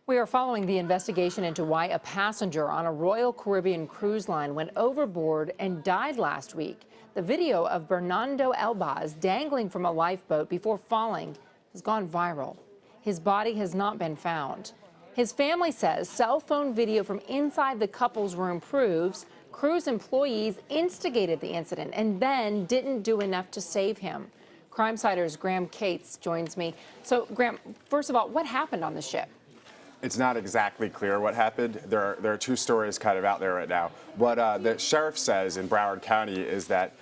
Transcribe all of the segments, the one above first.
We are following the investigation into why a passenger on a Royal Caribbean cruise line went overboard and died last week. The video of Bernardo Elbaz dangling from a lifeboat before falling has gone viral. His body has not been found. His family says cell phone video from inside the couple's room proves cruise employees instigated the incident and then didn't do enough to save him. Crimesider's Graham Cates joins me. So, Graham, first of all, what happened on the ship? It's not exactly clear what happened. There are two stories kind of out there right now. What the sheriff says in Broward County is that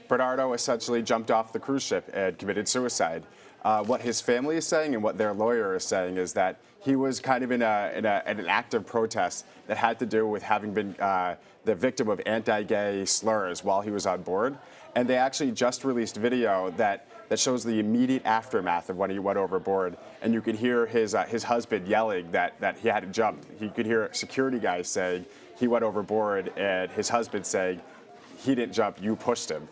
Bernardo essentially jumped off the cruise ship and committed suicide. What his family is saying and what their lawyer is saying is that he was kind of in an act of protest that had to do with having been the victim of anti-gay slurs while he was on board. And they actually just released video that shows the immediate aftermath of when he went overboard. And you could hear his husband yelling that he hadn't jumped. He could hear security guys saying he went overboard and his husband saying he didn't jump, you pushed him.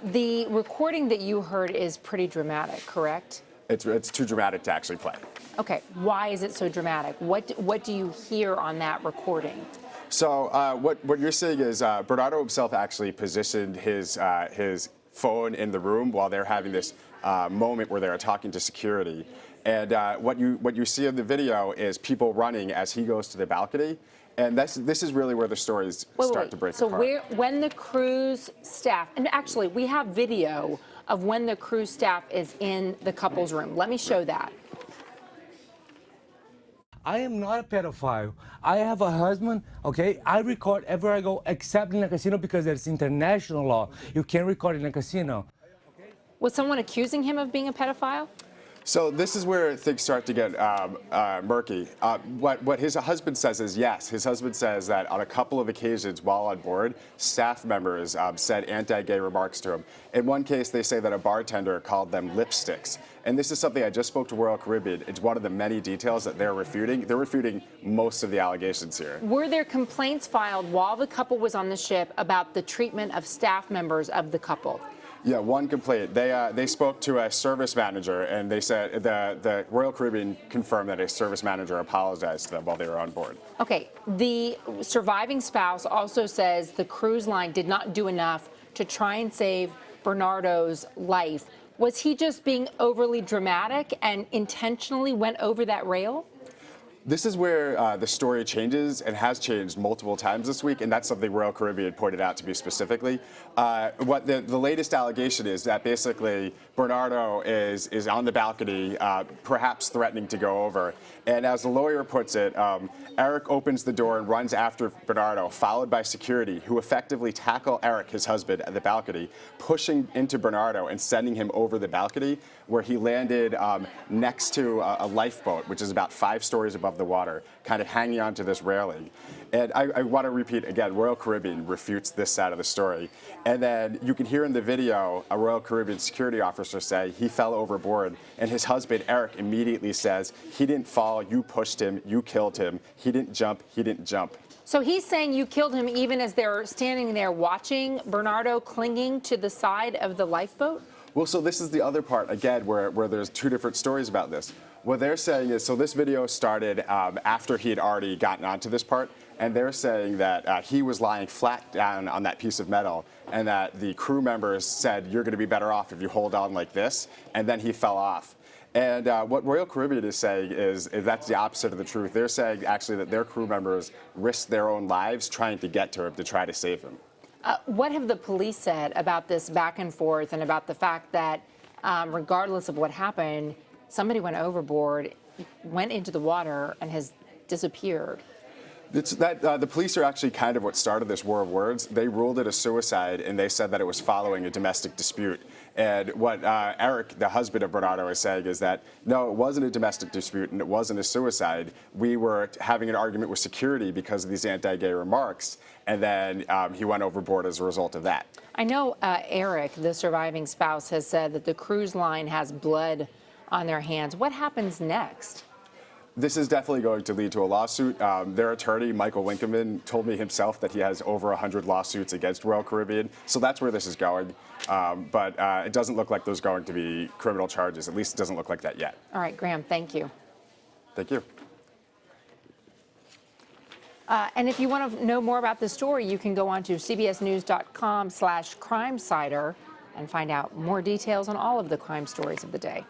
The recording that you heard is pretty dramatic, correct? It's too dramatic to actually play. Okay, why is it so dramatic? What do you hear on that recording? So what you're seeing is Bernardo himself actually positioned his phone in the room while they're having this moment where they're talking to security. And what you see in the video is people running as he goes to the balcony. And this is really where the stories start to break apart. So when the cruise staff, and actually we have video of when the cruise staff is in the couple's room. Let me show that. I am not a pedophile. I have a husband, okay? I record everywhere I go except in a casino because there's international law. You can't record in a casino. Was someone accusing him of being a pedophile? So this is where things start to get murky. What his husband says is yes. His husband says that on a couple of occasions while on board, staff members said anti-gay remarks to him. In one case, they say that a bartender called them lipsticks. And this is something I just spoke to Royal Caribbean. It's one of the many details that they're refuting. They're refuting most of the allegations here. Were there complaints filed while the couple was on the ship about the treatment of staff members of the couple? Yeah, one complaint. They spoke to a service manager, and they said the Royal Caribbean confirmed that a service manager apologized to them while they were on board. Okay, the surviving spouse also says the cruise line did not do enough to try and save Bernardo's life. Was he just being overly dramatic and intentionally went over that rail? This is where the story changes and has changed multiple times this week, and that's something Royal Caribbean pointed out to me specifically. What the latest allegation is that basically Bernardo is on the balcony, perhaps threatening to go over. And as the lawyer puts it, Eric opens the door and runs after Bernardo, followed by security, who effectively tackle Eric, his husband, at the balcony, pushing into Bernardo and sending him over the balcony, where he landed next to a lifeboat, which is about 5 stories above the water, kind of hanging onto this railing. And I want to repeat again, Royal Caribbean refutes this side of the story. And then you can hear in the video a Royal Caribbean security officer say he fell overboard, and his husband, Eric, immediately says, he didn't fall, you pushed him, you killed him, he didn't jump, he didn't jump. So he's saying you killed him even as they're standing there watching Bernardo clinging to the side of the lifeboat? Well, so this is the other part, again, where there's two different stories about this. What they're saying is, so this video started after he had already gotten onto this part, and they're saying that he was lying flat down on that piece of metal, and that the crew members said, you're going to be better off if you hold on like this, and then he fell off. And what Royal Caribbean is saying is that's the opposite of the truth. They're saying actually that their crew members risked their own lives trying to get to him, to try to save him. What have the police said about this back and forth and about the fact that regardless of what happened, somebody went overboard, went into the water, and has disappeared? The police are actually kind of what started this war of words. They ruled it a suicide, and they said that it was following a domestic dispute. And what Eric, the husband of Bernardo, is saying is that, no, it wasn't a domestic dispute, and it wasn't a suicide. We were having an argument with security because of these anti-gay remarks, and then he went overboard as a result of that. I know Eric, the surviving spouse, has said that the cruise line has blood on their hands. What happens next? This is definitely going to lead to a lawsuit. Their attorney, Michael Winkelman, told me himself that he has over 100 lawsuits against Royal Caribbean. So that's where this is going. But it doesn't look like there's going to be criminal charges. At least it doesn't look like that yet. All right, Graham, thank you. Thank you. And if you want to know more about this story, you can go on to cbsnews.com/crimesider and find out more details on all of the crime stories of the day.